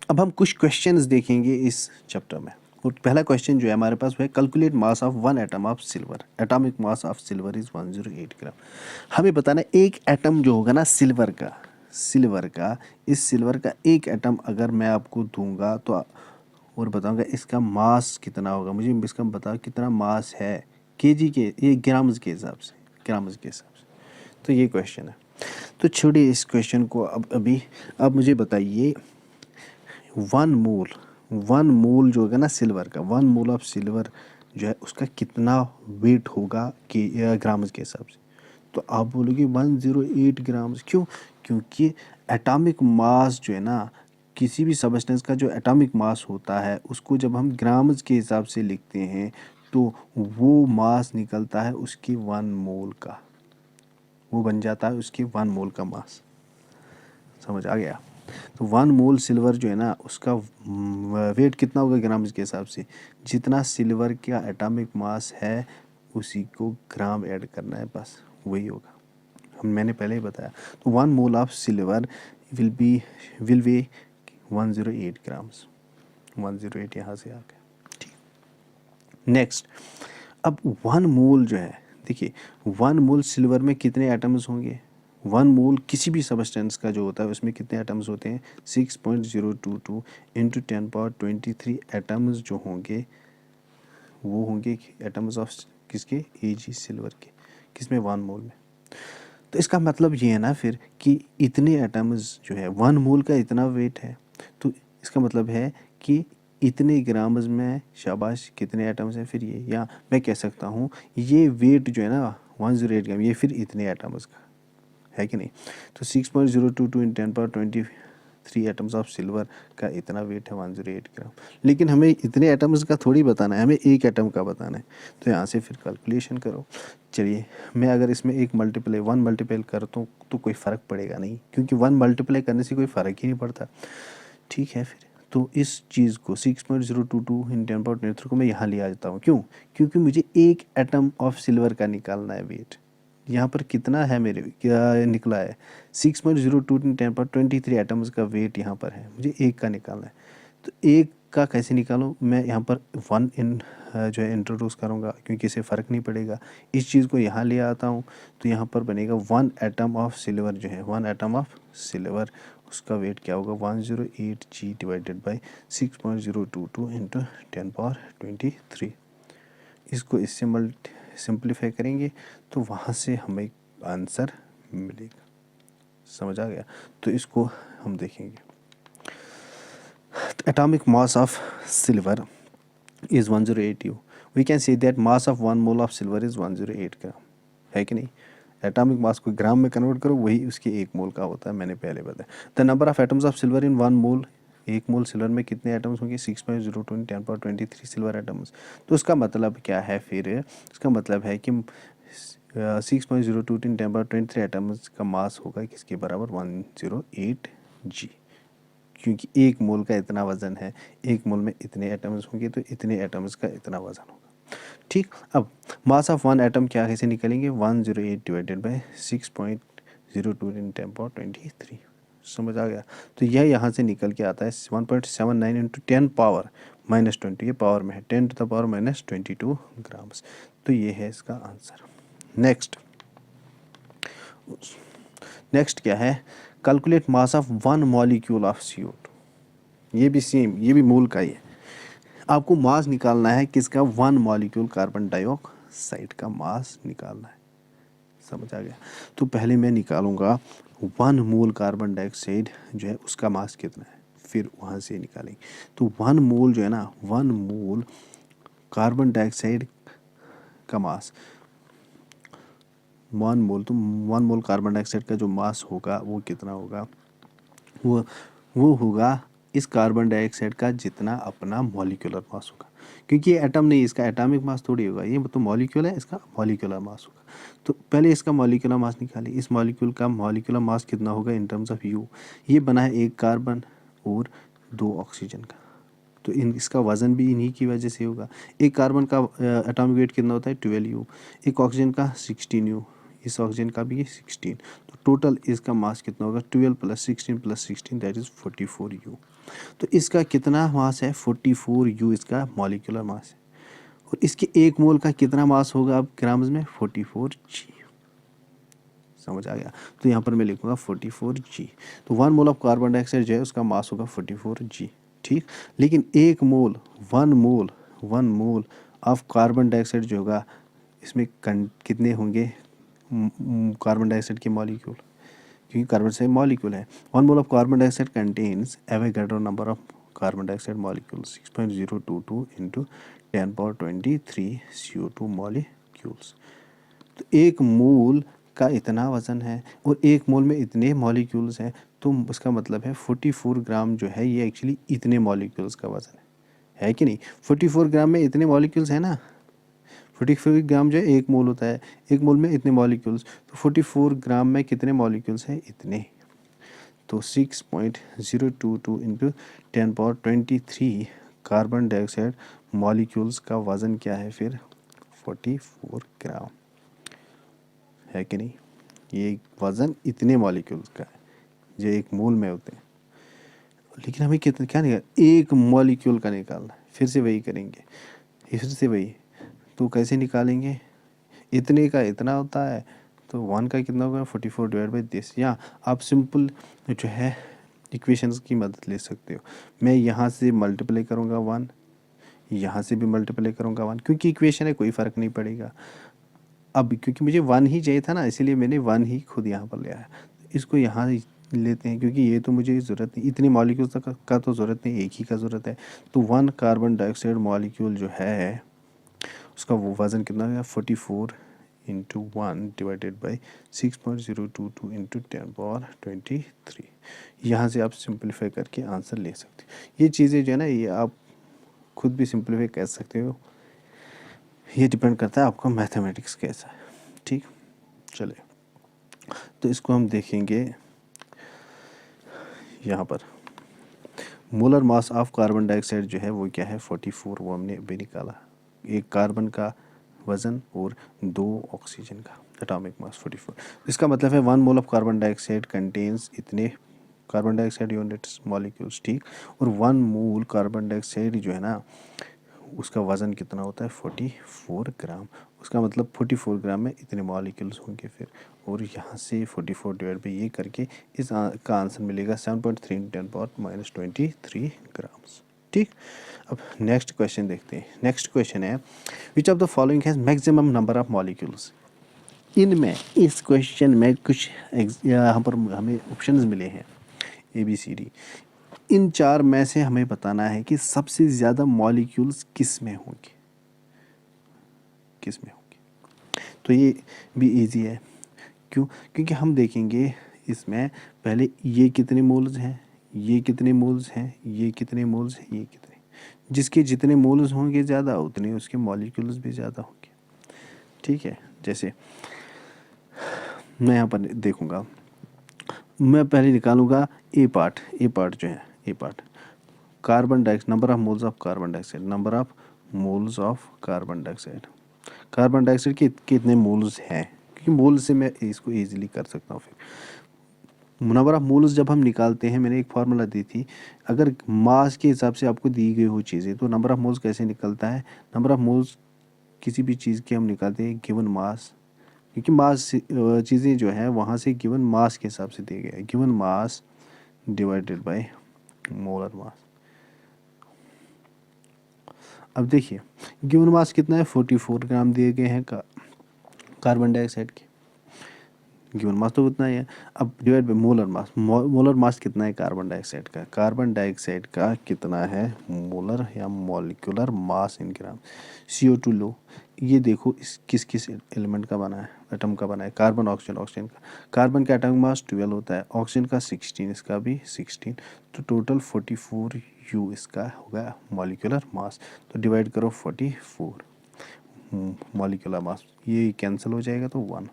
अब हम कुछ क्वेश्चंस देखेंगे इस चैप्टर में। और पहला क्वेश्चन जो है हमारे पास वो है calculate mass of one atom of silver. Atomic mass of silver is 108 ग्राम। हमें बताना है एक एटम जो होगा ना सिल्वर का इस सिल्वर का एक एटम अगर मैं आपको दूंगा तो और बताऊंगा इसका मास कितना होगा, मुझे इसका बताओ कितना मास है केजी के, ये ग्राम्स के हिसाब से, ग्राम्स के हिसाब से। तो ये क्वेश्चन है। तो छोड़िए इस क्वेश्चन को अब मुझे बताइए वन मोल जो होगा ना सिल्वर का, 1 मोल ऑफ सिल्वर जो है उसका कितना वेट होगा कि ग्राम्स के हिसाब से। तो आप बोलोगे 108 ग्राम्स, क्यों? क्योंकि एटॉमिक मास जो है ना, किसी भी सब्सटेंस का जो एटॉमिक मास होता है उसको जब हम ग्राम्स के हिसाब से लिखते हैं तो वो मास निकलता है उसकी 1 मोल का, वो बन जाता है उसकी 1 मोल का मास। समझ आ गया? तो 1 मोल सिल्वर जो है ना उसका वेट कितना होगा ग्राम्स के हिसाब से, जितना सिल्वर का एटॉमिक मास है उसी को ग्राम ऐड करना है, बस वही होगा। मैंने पहले ही बताया। तो 1 mole of silver will way 108 grams. 108 यहाँ से आ गया। ठीक, नेक्स्ट। अब 1 मोल जो है, देखिए 1 मोल सिल्वर में कितने एटम्स होंगे? 1 मोल किसी भी सबस्टेंस का जो होता है उसमें कितने एटम्स होते हैं? 6.022 इंटू 10 पावर 23 एटम्स जो होंगे वो होंगे एटम्स ऑफ किसके? Ag सिल्वर के। किसमें? 1 मोल में। तो इसका मतलब ये है ना फिर कि इतने एटम्स जो है 1 मोल का इतना वेट है, तो इसका मतलब है कि इतने ग्राम्स में शाबाश कितने एटम्स हैं फिर ये, या मैं कह सकता हूँ ये वेट जो है ना 108 ग्राम, ये फिर इतने एटम्स का है कि नहीं। तो 6.022 इन 10 पावर 23 एटम्स ऑफ सिल्वर का इतना वेट है 108 ग्राम। लेकिन हमें इतने एटम्स का थोड़ी बताना है, हमें एक एटम का बताना है। तो यहाँ से फिर कैलकुलेशन करो। चलिए मैं अगर इसमें एक मल्टीप्लाई 1 मल्टीप्लाई करता हूँ तो कोई फ़र्क पड़ेगा नहीं, क्योंकि 1 मल्टीप्लाई करने से कोई फ़र्क ही नहीं पड़ता। ठीक है फिर, तो इस चीज़ को 6.022 इन 10 पावर 23 को मैं यहाँ ले आ जाता हूँ। क्यों? क्योंकि मुझे एक एटम ऑफ सिल्वर का निकालना है वेट। यहाँ पर कितना है मेरे, क्या निकला है? 6.02 इन 10 पावर 23 एटम्स का वेट यहाँ पर है, मुझे एक का निकालना है। तो एक का कैसे निकालूं? मैं यहाँ पर 1 इन जो है इंट्रोड्यूस करूँगा, क्योंकि इससे फ़र्क नहीं पड़ेगा। इस चीज़ को यहाँ ले आता हूँ तो यहाँ पर बनेगा 1 एटम ऑफ सिल्वर जो है, 1 एटम ऑफ सिल्वर उसका वेट क्या होगा? 108G divided by 6.022 into 10 power 23। इसको इससे सिंप्लीफाई करेंगे तो वहाँ से हमें आंसर मिलेगा। समझ आ गया? तो इसको हम देखेंगे। Atomic mass of silver is 108 U. We can say that mass of 1 mole of silver is 108 ग्राम, है कि नहीं? एटॉमिक मास को ग्राम में कन्वर्ट करो वही उसके 1 मोल का होता है, मैंने पहले बताया। The number of atoms of silver in 1 mole, 1 mole silver में कितने एटम्स होंगे? 6.022 10 पावर 23 सिल्वर एटम्स। तो उसका मतलब क्या है फिर? इसका मतलब है कि 6.022 10 पावर 23 एटम्स का मास होगा किसके बराबर? 108G, क्योंकि 1 मोल का इतना वज़न है, 1 मोल में इतने एटम्स होंगे तो इतने एटम्स का इतना वज़न होगा। ठीक, अब मास ऑफ 1 एटम क्या कैसे निकलेंगे? 108 डिवाइडेड बाई 6.02 इन 10 पावर 23। समझ आ गया? तो यह यहाँ से निकल के आता है 1.79 इंटू 10 पावर -20, ये पावर में है 10 टू द पावर -22 ग्राम्स। तो ये है इसका आंसर। नेक्स्ट क्या है? Calculate mass of 1 molecule of CO2। ये भी सेम, ये भी मोल का ही है। आपको मास निकालना है किसका? 1 मॉलिक्यूल कार्बन डाइऑक्साइड का मास निकालना है। समझ आ गया? तो पहले मैं निकालूंगा 1 मोल कार्बन डाइऑक्साइड जो है उसका मास कितना है, फिर वहाँ से निकालेंगे। तो 1 मोल जो है ना, 1 मोल कार्बन डाइऑक्साइड का मास, 1 मोल, तो 1 मोल कार्बन डाइऑक्साइड का जो मास होगा वो कितना होगा? वो होगा इस कार्बन डाइऑक्साइड का जितना अपना मॉलिक्यूलर मास होगा, क्योंकि ये एटम नहीं, इसका एटॉमिक मास थोड़ी होगा, ये तो मॉलिक्यूल है, इसका मॉलिक्यूलर मास होगा। तो पहले इसका मॉलिक्यूलर मास निकालिए। इस मॉलिक्यूल का मॉलिक्यूलर मास कितना होगा इन टर्म्स ऑफ U? ये बना है 1 कार्बन और 2 ऑक्सीजन का, तो इसका वज़न भी इन्हीं की वजह से होगा। एक कार्बन का एटॉमिक वेट कितना होता है? 12 U। एक ऑक्सीजन का 16 U, इस ऑक्सीजन का भी 16। तो टोटल इसका मास कितना होगा? 12 + 16 + 16 दैट इज़ 44 U। तो इसका कितना मास है 44 U इसका मॉलिक्यूलर मास है। और इसके एक मोल का कितना मास होगा अब ग्राम्स में 44 G। समझ आ गया। तो यहाँ पर मैं लिखूँगा 44 G। तो 1 मोल ऑफ कार्बन डाइऑक्साइड जो है उसका मास होगा 44 G। ठीक। लेकिन एक मोल 1 मोल ऑफ कार्बन डाइऑक्साइड जो होगा इसमें कितने होंगे कार्बन डाइऑक्साइड के मॉलिक्यूल, क्योंकि कार्बन से मॉलिक्यूल है। 1 mole of carbon dioxide contains Avogadro number of carbon dioxide molecule 6.022 into 10⁻23 CO2 molecules. तो एक मोल का इतना वज़न है और एक मोल में इतने मॉलिक्यूल्स हैं, तो उसका मतलब है 44 ग्राम जो है ये एक्चुअली इतने मॉलिक्यूल्स का वज़न है कि नहीं। 44 ग्राम में इतने मॉलिक्यूल्स हैं ना, 44 ग्राम जो है एक मोल होता है, एक मोल में इतने मॉलिक्यूल्स, तो 44 ग्राम में कितने मॉलिक्यूल्स हैं इतने। तो 6.022 इंटू 10⁻23 कार्बन डाइऑक्साइड मॉलिक्यूल्स का वज़न क्या है फिर 44 ग्राम है कि नहीं। ये वज़न इतने मॉलिक्यूल्स का है जो एक मोल में होते हैं। लेकिन हमें कितना क्या निकाल एक मॉलिक्यूल का निकालना है। फिर से वही करेंगे, फिर से वही। तो कैसे निकालेंगे, इतने का इतना होता है तो 1 का कितना होगा 44 डिवाइड बाई दिस। या आप सिंपल जो है इक्वेशंस की मदद ले सकते हो। मैं यहाँ से मल्टीप्लाई करूँगा 1, यहाँ से भी मल्टीप्लाई करूँगा 1, क्योंकि इक्वेशन है कोई फ़र्क नहीं पड़ेगा। अब क्योंकि मुझे 1 ही चाहिए था ना, इसीलिए मैंने 1 ही खुद यहाँ पर लिया है। इसको यहाँ लेते हैं क्योंकि ये तो मुझे ज़रूरत नहीं, इतनी मॉलिक्यूल्स का तो ज़रूरत नहीं, एक ही का ज़रूरत है। तो 1 कार्बन डाइऑक्साइड मॉलिक्यूल जो है उसका वो वज़न कितना है 44 इंटू 1 डिवाइडेड बाई 6.022 इंटू 10⁻23। यहाँ से आप सिंपलीफाई करके आंसर ले सकते हो। ये चीज़ें जो है ना ये आप खुद भी सिंपलीफाई कर सकते हो, ये डिपेंड करता है आपका मैथमेटिक्स कैसा है। ठीक, चलिए तो इसको हम देखेंगे। यहाँ पर molar mass of carbon dioxide जो है वो क्या है 44, वो हमने अभी निकाला। एक कार्बन का वज़न और 2 ऑक्सीजन का एटॉमिक मास 44। इसका मतलब है 1 mole of carbon dioxide contains इतने कार्बन डाइऑक्साइड यूनिट्स मॉलिक्यूल्स। ठीक। और 1 मोल कार्बन डाइऑक्साइड जो है ना उसका वज़न कितना होता है 44 ग्राम। उसका मतलब 44 ग्राम में इतने मॉलिक्यूल्स होंगे फिर। और यहाँ से 44 डिवाइड बाई ये करके इस का आंसर मिलेगा 7.3 10⁻23 ग्राम्स। ठीक। अब नेक्स्ट क्वेश्चन देखते हैं। नेक्स्ट क्वेश्चन है which of the following has maximum number of molecules. इनमें इस क्वेश्चन में कुछ यहाँ पर हमें ऑप्शंस मिले हैं ABCD। इन 4 में से हमें बताना है कि सबसे ज़्यादा मॉलिक्यूल्स किस में होंगे, किस में होंगे। तो ये भी इजी है। क्यों, क्योंकि हम देखेंगे इसमें पहले ये कितने मोल्स हैं, ये कितने मोल्स हैं, ये कितने मोल्स हैं, ये कितने। जिसके जितने मोल्स होंगे ज़्यादा उतने उसके मॉलिक्यूल्स भी ज़्यादा होंगे। ठीक है। जैसे मैं यहाँ पर देखूँगा, मैं पहले निकालूँगा ए पार्ट जो है A part carbon dioxide number of moles of carbon dioxide, number of moles of carbon dioxide. Carbon dioxide के कितने मोल्स हैं, क्योंकि मोल से मैं इसको इजीली कर सकता हूँ। फिर नंबर ऑफ मोल्स जब हम निकालते हैं, मैंने एक फार्मूला दी थी, अगर मास के हिसाब से आपको दी गई हो चीज़ें तो नंबर ऑफ मोल्स कैसे निकलता है। नंबर ऑफ मोल्स किसी भी चीज़ के हम निकालते हैं गिवन मास, क्योंकि मास चीज़ें जो है वहाँ से गिवन मास के हिसाब से दिए गए, given mass divided by molar mass. अब देखिए गिवन मास कितना है 44 ग्राम दिए गए हैं कार्बन डाइऑक्साइड के, गिवन मास तो उतना ही है। अब divide by molar mass, molar mass कितना है कार्बन डाइऑक्साइड का, कार्बन डाइऑक्साइड का कितना है मोलर या मॉलिक्यूलर मास इन ग्राम। CO2 लो, ये देखो इस किस किस एलिमेंट का बना है, एटम का बना है, कार्बन ऑक्सीजन, ऑक्सीजन का। कार्बन का एटॉमिक मास 12 होता है, ऑक्सीजन का 16, इसका भी 16, तो टोटल 44 U इसका होगा मॉलिक्यूलर मास। तो डिवाइड करो 44 मॉलिक्यूलर मास, ये कैंसिल हो जाएगा तो 1।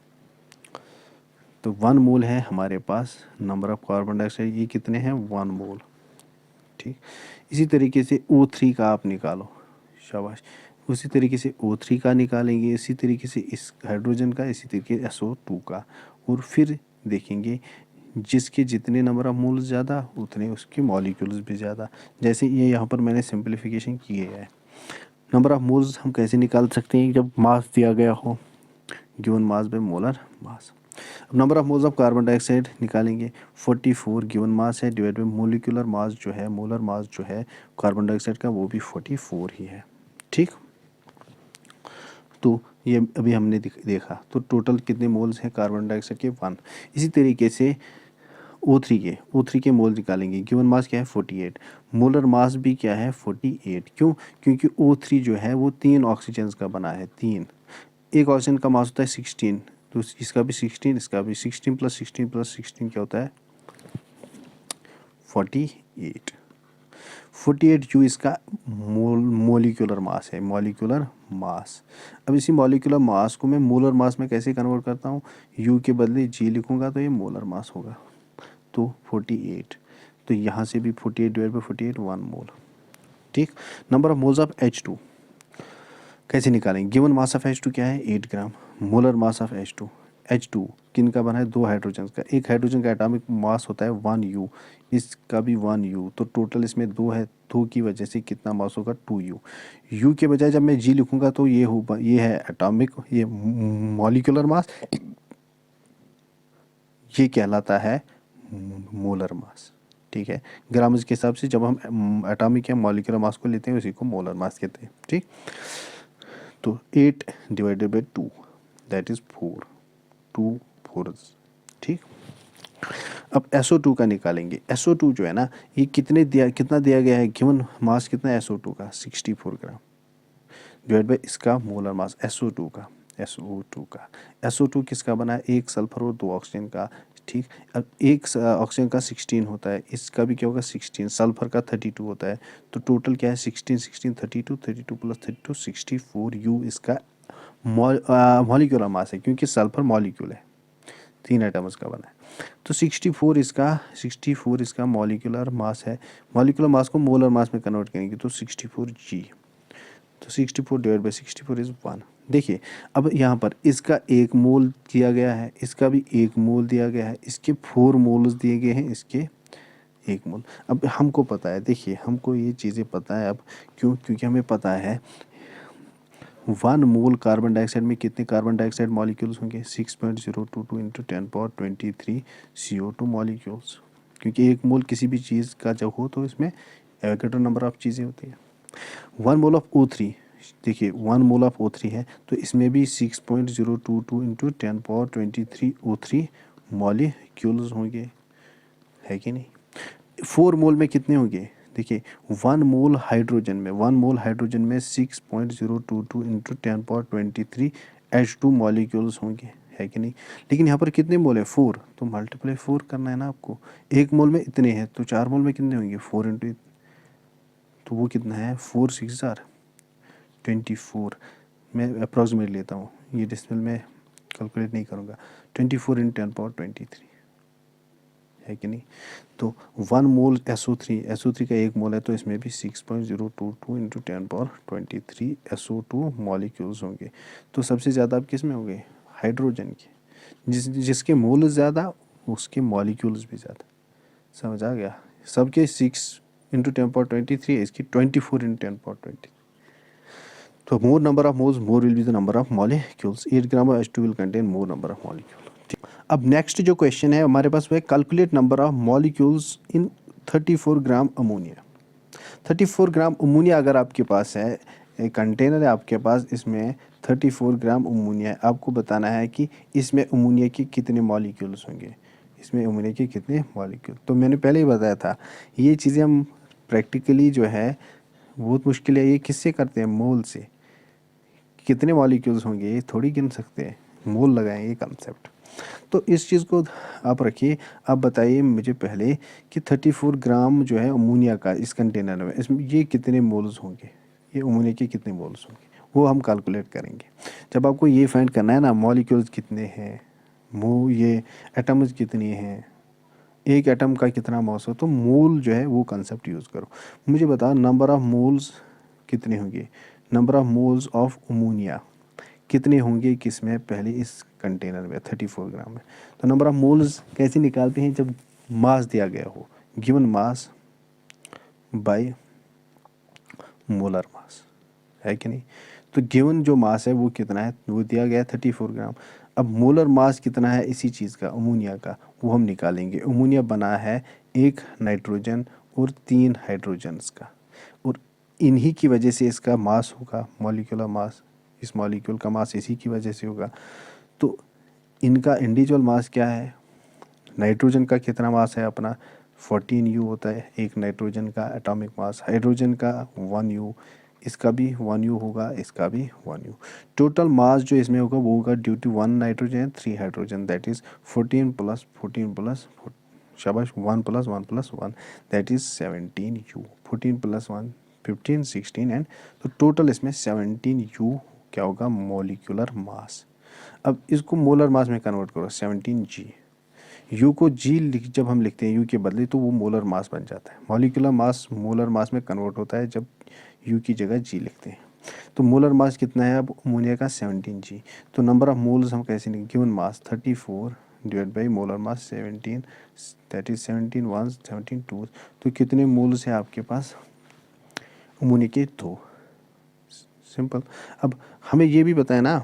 तो 1 मोल है हमारे पास नंबर ऑफ कार्बन डाइऑक्साइड, ये कितने हैं 1 मोल। ठीक। इसी तरीके से O3 का आप निकालो, शाबाश। उसी तरीके से O3 का निकालेंगे, इसी तरीके से इस हाइड्रोजन का, इसी तरीके SO2 का। और फिर देखेंगे जिसके जितने नंबर ऑफ मोल्स ज़्यादा उतने उसके मॉलिक्यूल्स भी ज़्यादा। जैसे ये यहाँ पर मैंने सिंप्लीफिकेशन की है। नंबर ऑफ मोल्स हम कैसे निकाल सकते हैं जब मास दिया गया हो, given mass by molar mass. अब number of moles of carbon dioxide निकालेंगे, 44 गिवन मास है डिवाइड बाय मोलिकुलर मास जो है, मोलर मास जो है कार्बन डाइऑक्साइड का वो भी 44 ही है। ठीक, तो ये अभी हमने देखा तो टोटल कितने मोल्स हैं कार्बन डाइऑक्साइड के, 1। इसी तरीके से O3 के मोल निकालेंगे, गिवन मास क्या है 48, मोलर मास भी क्या है 48। क्यों? क्योंकि O3 जो है वो 3 ऑक्सीजन का बना है, 3। एक ऑक्सीजन का मास होता है 16, तो इसका भी 16, इसका भी 16 प्लस 16 प्लस 16 क्या होता है 48। 48 U इसका मोलिकुलर मास है, मोलिकुलर मास। अब इसी मोलिकुलर मास को मैं मोलर मास में कैसे कन्वर्ट करता हूँ, U के बदले G लिखूँगा तो ये मोलर मास होगा, तो 48। तो यहाँ से भी 48 डिवाइड बाई 48 1 मोल। ठीक, number of moles of H2 कैसे निकालेंगे, गिवन मास ऑफ H2 क्या है 8 ग्राम, मोलर मास ऑफ H2 किन का बना है, 2 हाइड्रोजन का। एक हाइड्रोजन का एटॉमिक मास होता है 1 U, इसका भी 1 U, तो टोटल इसमें 2 है, 2 की वजह से कितना मास होगा 2 U। U के बजाय जब मैं G लिखूंगा तो ये होगा, ये है एटॉमिक, ये मॉलिक्यूलर मास, ये कहलाता है मोलर मास। ठीक है, ग्राम्स के हिसाब से जब हम एटॉमिक या मॉलिक्यूलर मास को लेते हैं उसी को मोलर मास कहते हैं। ठीक, तो 8 डिवाइडेड बाई 2 दैट इज 4, 2 4। ठीक, अब SO2 का निकालेंगे। SO2 जो है ना, ये कितना दिया गया है, गिवन मास कितना है SO2 का 64 ग्राम, डिवाइड बाई इसका मोलर मास SO2 का। SO2 किसका बना है, एक सल्फर और 2 ऑक्सीजन का। ठीक, अब एक ऑक्सीजन का 16 होता है, इसका भी क्या होगा 16, सल्फर का 32 होता है, तो टोटल क्या है 16 16 32 32 प्लस 32 64 U इसका मॉलिक्यूलर मास है, क्योंकि सल्फर मॉलिक्यूल है, 3 एटम्स का बना है। तो 64 इसका मॉलिक्यूलर मास है। मॉलिक्यूलर मास को मोलर मास में कन्वर्ट करेंगे तो 64 G, तो 64 डिवाइड बाई 64 इज़ 1। देखिए, अब यहाँ पर इसका 1 मोल दिया गया है, इसका भी 1 मोल दिया गया है, इसके 4 मोल्स दिए गए हैं, इसके 1 मोल। अब हमको पता है, देखिए हमको ये चीज़ें पता है अब, क्यों? क्योंकि हमें पता है 1 मोल कार्बन डाइऑक्साइड में कितने कार्बन डाइऑक्साइड मॉलिक्यूल्स होंगे, 6.022 इंटू 10⁻23 CO2 मॉलिक्यूल्स। क्योंकि 1 मोल किसी भी चीज़ का जब हो तो इसमें एवोगैड्रो नंबर ऑफ चीज़ें होती है। 1 मोल ऑफ O3, देखिए 1 मोल ऑफ O3 है तो इसमें भी 6.022 इंटू 10⁻23 O3 मॉलिक्यूल्स होंगे, है कि नहीं। 4 मोल में कितने होंगे, देखिए 1 मोल हाइड्रोजन में 6.022 इंटू 10⁻23 H2 मॉलिक्यूल्स होंगे, है कि नहीं। लेकिन यहाँ पर कितने मोल है 4, तो मल्टीप्लाई 4 करना है ना आपको। 1 मोल में इतने हैं तो 4 मोल में कितने होंगे 4 इंटू, तो वो कितना है 4 6 24। मैं अप्रॉक्सीमेट लेता हूँ, ये डेसिमल में कैलकुलेट नहीं करूँगा। 24 इंटू 10⁻23, है कि नहीं। तो 1 मोल SO3 का 1 मोल है तो इसमें भी 6.022 इंटू 10⁻23 SO2 मॉलिक्यूल्स होंगे। तो सबसे ज़्यादा अब किस में होंगे, हाइड्रोजन के। जिसके मोल ज़्यादा उसके मॉलिक्यूल्स भी ज़्यादा। समझ आ गया, सबके 6 इंटू 10⁻23 है, इसकी 24 इंटू 10⁻23। तो more number of moles, more will be the number of molecules. 8 gram of H2 will contain more number of molecules. अब नेक्स्ट जो क्वेश्चन है हमारे पास वो है calculate number of molecules in 34 gram ammonia. 34 gram ammonia अगर आपके पास है, एक कंटेनर है आपके पास, इसमें 34 ग्राम अमोनिया है, आपको बताना है कि इसमें अमोनिया के कितने मॉलिक्यूल्स होंगे, इसमें अमोनिया के कितने मॉलिक्यूल। तो मैंने पहले ही बताया था, ये चीज़ें हम प्रैक्टिकली जो है बहुत मुश्किल है, ये किससे करते हैं, मोल से। कितने मॉलिक्यूल्स होंगे ये थोड़ी गिन सकते हैं, मोल लगाएं ये कंसेप्ट। तो इस चीज़ को आप रखिए। आप बताइए मुझे पहले कि 34 ग्राम जो है अमोनिया का इस कंटेनर में, इसमें ये कितने मोल्स होंगे, ये अमोनिया के कितने मोल्स होंगे, वो हम कैलकुलेट करेंगे। जब आपको ये फाइंड करना है ना, मॉलिक्यूल्स कितने हैं, ये एटम्स कितने हैं, एक एटम का कितना मास हो, तो मोल जो है वो कंसेप्ट यूज़ करो। मुझे बताओ नंबर ऑफ मोल्स कितने होंगे, number of moles of ammonia कितने होंगे किस में, पहले इस कंटेनर में 34 ग्राम में। तो नंबर ऑफ मोल्स कैसे निकालते हैं, जब मास दिया गया हो, गिवन मास बाय मोलर मास, है कि नहीं। तो गिवन जो मास है वो कितना है, वो दिया गया है 34 ग्राम। अब मोलर मास कितना है इसी चीज़ का, अमोनिया का, वो हम निकालेंगे। अमोनिया बना है 1 नाइट्रोजन और 3 हाइड्रोजन्स का, और इन्हीं की वजह से इसका मास होगा, मॉलिक्यूलर मास, इस मॉलिक्यूल का मास इसी की वजह से होगा। तो इनका इंडिविजुअल मास क्या है, नाइट्रोजन का कितना मास है अपना 14 यू होता है एक नाइट्रोजन का एटॉमिक मास, हाइड्रोजन का 1 यू, इसका भी 1 यू होगा, इसका भी 1 यू। टोटल मास जो इसमें होगा वो होगा due to 1 nitrogen 3 hydrogen, that is 14 plus 14 plus शाबाश 1 plus 1 plus 1, that is 17 u. 14 plus 1 15 16 and, तो टोटल इसमें 17 यू क्या होगा, मॉलिक्यूलर मास। अब इसको मोलर मास में कन्वर्ट करो, 17 जी। यू को जी जब हम लिखते हैं यू के बदले तो वो मोलर मास बन जाता है। मॉलिक्यूलर मास मोलर मास में कन्वर्ट होता है जब यू की जगह जी लिखते हैं। तो मोलर मास कितना है अब अमोनिया का 17 जी। तो नंबर ऑफ मोल्स हम कैसे निकालेंगे, given mass 34 divide by molar mass 17, that is 17 1 17 2। तो कितने मोल्स है आपके पास अमोनिया के, 2। सिंपल। अब हमें ये भी पता है ना,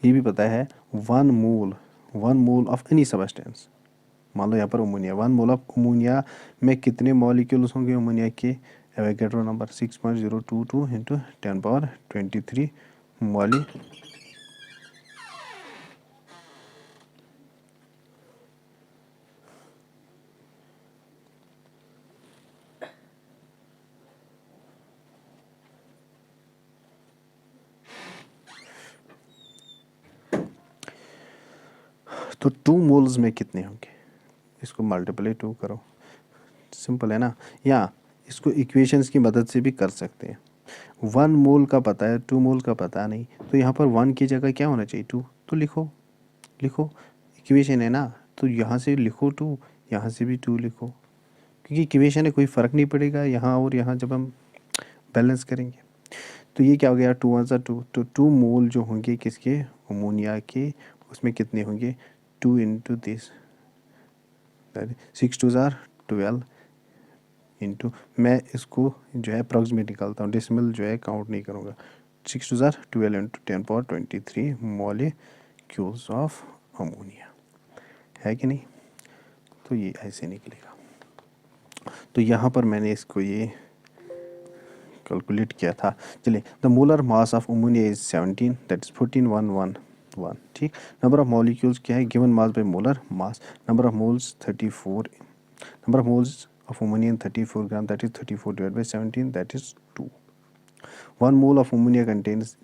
ये भी पता है 1 मोल ऑफ एनी सबस्टेंस, मान लो यहाँ पर अमोनिया, 1 मोल ऑफ अमोनिया में कितने मॉलिक्यूल्स होंगे अमोनिया के, एवोगैड्रो नंबर 6.022 इंटू 10⁻23 मॉली। तो 2 मोल्स में कितने होंगे, इसको मल्टीप्लाई 2 करो, सिंपल है ना। या इसको इक्वेशंस की मदद से भी कर सकते हैं। 1 मोल का पता है, 2 मोल का पता नहीं, तो यहाँ पर 1 की जगह क्या होना चाहिए, 2। तो लिखो इक्वेशन है ना, तो यहाँ से लिखो 2, यहाँ से भी 2 लिखो, क्योंकि इक्वेशन है, कोई फ़र्क नहीं पड़ेगा यहाँ और यहाँ जब हम बैलेंस करेंगे। तो ये क्या हो गया, 2 1 सा 2, तो 2 मोल जो होंगे किसके, अमोनिया के, उसमें कितने होंगे 2 इंटू दिस, 6 2 12 इंटू, मैं इसको जो है अप्रॉक्सीमेट निकालता हूँ, डेसिमल जो है काउंट नहीं करूँगा, 6 2 12 इंटू 10⁻23 मॉलिक्यूल्स ऑफ अमोनिया, है कि नहीं। तो ये ऐसे निकलेगा। तो यहाँ पर मैंने इसको ये कैलकुलेट किया था। चलिए, the molar mass of ammonia is 17, that is 14,111, ठीक। नंबर ऑफ मॉलिक्यूल्स क्या है, given mass by molar mass, number of moles 34, number of moles of ammonia in 34 gram, that is 34 divided by 17, that is 2. 1 mole of ammonia contains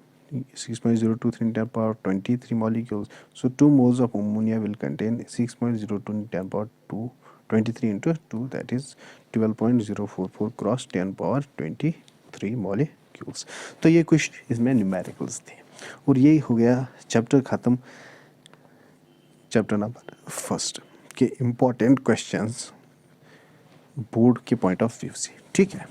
6.023 in 10 power 23 molecules. So 2 moles of ammonia will contain 6.02 in 10 power 23 into 2, that is 12.044 cross 10 power 23 molecules. तो ये कुछ इसमें numericals थे, और ये हो गया chapter ख़त्म, चैप्टर नंबर 1 के इम्पोर्टेंट क्वेश्चंस बोर्ड के पॉइंट ऑफ व्यू से, ठीक है।